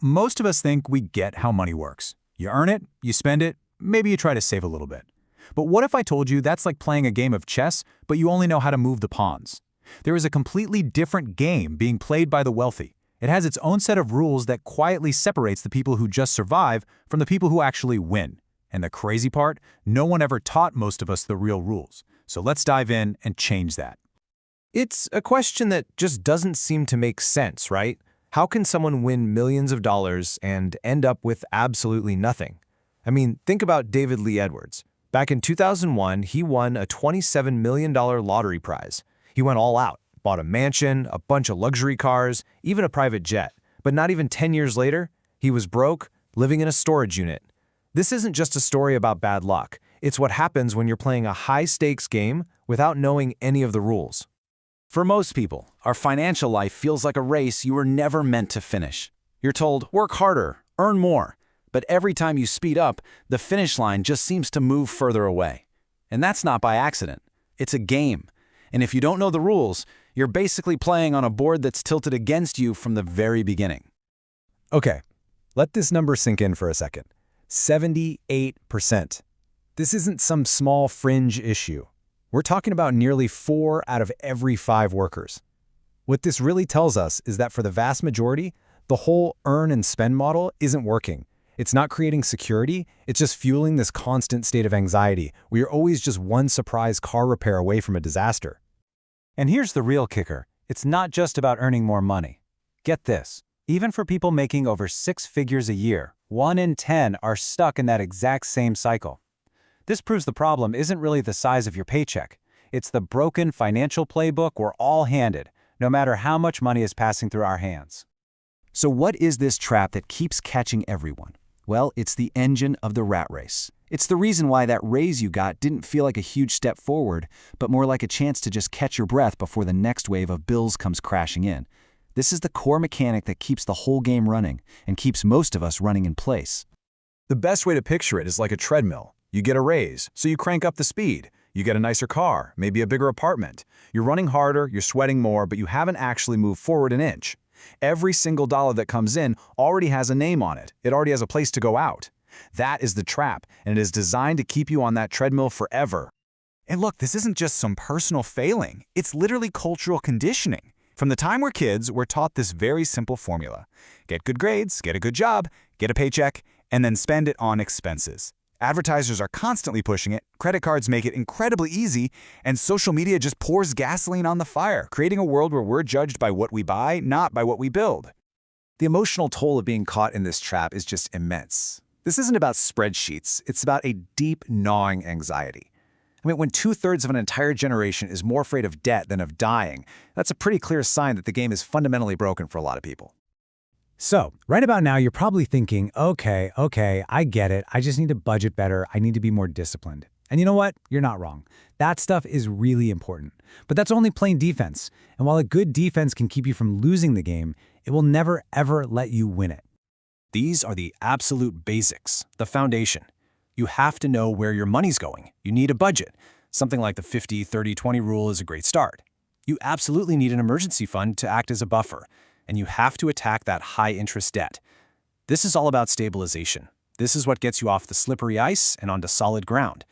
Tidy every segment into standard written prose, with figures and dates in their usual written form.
Most of us think we get how money works. You earn it, you spend it, maybe you try to save a little bit. But what if I told you that's like playing a game of chess, but you only know how to move the pawns? There is a completely different game being played by the wealthy. It has its own set of rules that quietly separates the people who just survive from the people who actually win. And the crazy part, no one ever taught most of us the real rules. So let's dive in and change that. It's a question that just doesn't seem to make sense, right? How can someone win millions of dollars and end up with absolutely nothing? I mean, think about David Lee Edwards. Back in 2001, he won a $27 million lottery prize. He went all out, bought a mansion, a bunch of luxury cars, even a private jet. But not even 10 years later, he was broke, living in a storage unit. This isn't just a story about bad luck. It's what happens when you're playing a high-stakes game without knowing any of the rules. For most people, our financial life feels like a race you were never meant to finish. You're told, work harder, earn more. But every time you speed up, the finish line just seems to move further away. And that's not by accident. It's a game. And if you don't know the rules, you're basically playing on a board that's tilted against you from the very beginning. Okay, let this number sink in for a second. 78%. This isn't some small fringe issue. We're talking about nearly 4 out of every 5 workers. What this really tells us is that for the vast majority, the whole earn and spend model isn't working. It's not creating security, it's just fueling this constant state of anxiety where you're always just one surprise car repair away from a disaster. And here's the real kicker. It's not just about earning more money. Get this. Even for people making over 6 figures a year, 1 in 10 are stuck in that exact same cycle. This proves the problem isn't really the size of your paycheck. It's the broken financial playbook we're all handed, no matter how much money is passing through our hands. So what is this trap that keeps catching everyone? Well, it's the engine of the rat race. It's the reason why that raise you got didn't feel like a huge step forward, but more like a chance to just catch your breath before the next wave of bills comes crashing in. This is the core mechanic that keeps the whole game running and keeps most of us running in place. The best way to picture it is like a treadmill. You get a raise, so you crank up the speed. You get a nicer car, maybe a bigger apartment. You're running harder, you're sweating more, but you haven't actually moved forward an inch. Every single dollar that comes in already has a name on it. It already has a place to go out. That is the trap, and it is designed to keep you on that treadmill forever. And look, this isn't just some personal failing. It's literally cultural conditioning. From the time we're kids, we're taught this very simple formula. Get good grades, get a good job, get a paycheck, and then spend it on expenses. Advertisers are constantly pushing it, credit cards make it incredibly easy, and social media just pours gasoline on the fire, creating a world where we're judged by what we buy, not by what we build. The emotional toll of being caught in this trap is just immense. This isn't about spreadsheets, it's about a deep, gnawing anxiety. I mean, when 2/3 of an entire generation is more afraid of debt than of dying, that's a pretty clear sign that the game is fundamentally broken for a lot of people. So, right about now, you're probably thinking, okay, I get it. I just need to budget better. I need to be more disciplined. And you know what? You're not wrong. That stuff is really important. But that's only plain defense. And while a good defense can keep you from losing the game, it will never, ever let you win it. These are the absolute basics, the foundation. You have to know where your money's going. You need a budget. Something like the 50-30-20 rule is a great start. You absolutely need an emergency fund to act as a buffer. And you have to attack that high-interest debt. This is all about stabilization. This is what gets you off the slippery ice and onto solid ground.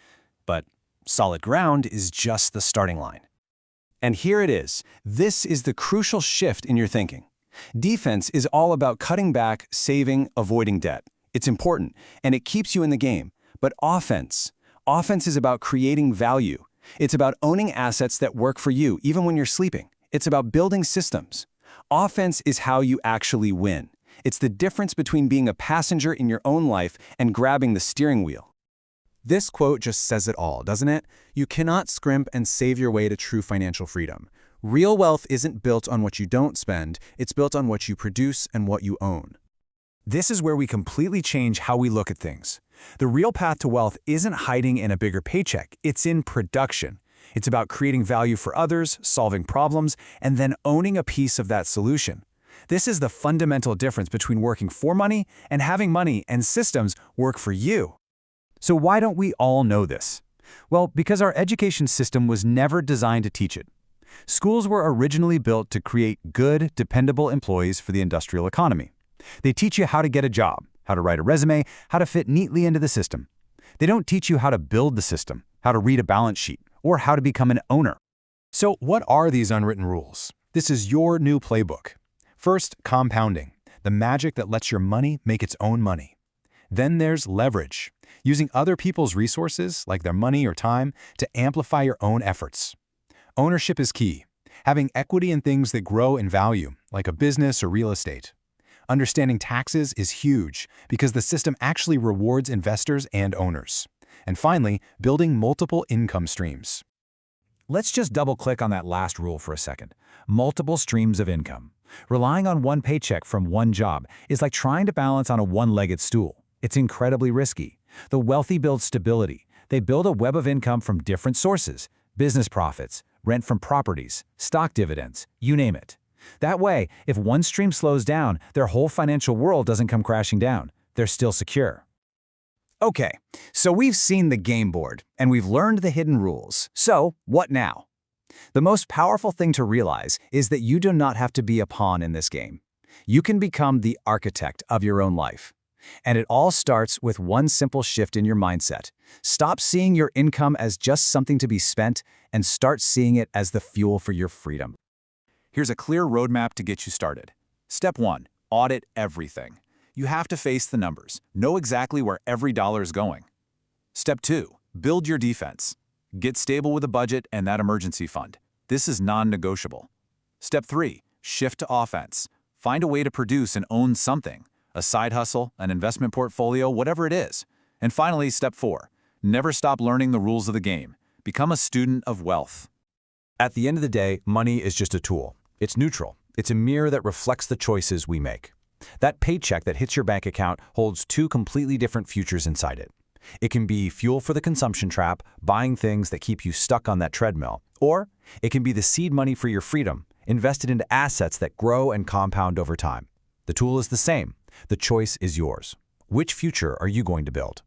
But solid ground is just the starting line. And here it is. This is the crucial shift in your thinking. Defense is all about cutting back, saving, avoiding debt. It's important, and it keeps you in the game. But offense is about creating value. It's about owning assets that work for you, even when you're sleeping. It's about building systems. Offense is how you actually win. It's the difference between being a passenger in your own life and grabbing the steering wheel. This quote just says it all, doesn't it? You cannot scrimp and save your way to true financial freedom. Real wealth isn't built on what you don't spend, it's built on what you produce and what you own. This is where we completely change how we look at things. The real path to wealth isn't hiding in a bigger paycheck, it's in production. It's about creating value for others, solving problems, and then owning a piece of that solution. This is the fundamental difference between working for money and having money and systems work for you. So why don't we all know this? Well, because our education system was never designed to teach it. Schools were originally built to create good, dependable employees for the industrial economy. They teach you how to get a job, how to write a resume, how to fit neatly into the system. They don't teach you how to build the system, how to read a balance sheet, or how to become an owner. So what are these unwritten rules? This is your new playbook. First, compounding, the magic that lets your money make its own money. Then there's leverage, using other people's resources, like their money or time, to amplify your own efforts. Ownership is key, having equity in things that grow in value, like a business or real estate. Understanding taxes is huge because the system actually rewards investors and owners. And finally, building multiple income streams. Let's just double-click on that last rule for a second. Multiple streams of income. Relying on one paycheck from one job is like trying to balance on a one-legged stool. It's incredibly risky. The wealthy build stability. They build a web of income from different sources: business profits, rent from properties, stock dividends, you name it. That way, if one stream slows down, their whole financial world doesn't come crashing down. They're still secure. Okay, so we've seen the game board, and we've learned the hidden rules. So, what now? The most powerful thing to realize is that you do not have to be a pawn in this game. You can become the architect of your own life. And it all starts with one simple shift in your mindset. Stop seeing your income as just something to be spent and start seeing it as the fuel for your freedom. Here's a clear roadmap to get you started. Step 1. Audit everything. You have to face the numbers, know exactly where every dollar is going. Step 2. Build your defense. Get stable with a budget and that emergency fund. This is non-negotiable. Step 3. Shift to offense. Find a way to produce and own something. A side hustle, an investment portfolio, whatever it is. And finally, Step 4. Never stop learning the rules of the game. Become a student of wealth. At the end of the day, money is just a tool. It's neutral. It's a mirror that reflects the choices we make. That paycheck that hits your bank account holds two completely different futures inside it. It can be fuel for the consumption trap, buying things that keep you stuck on that treadmill. Or it can be the seed money for your freedom, invested into assets that grow and compound over time. The tool is the same. The choice is yours. Which future are you going to build?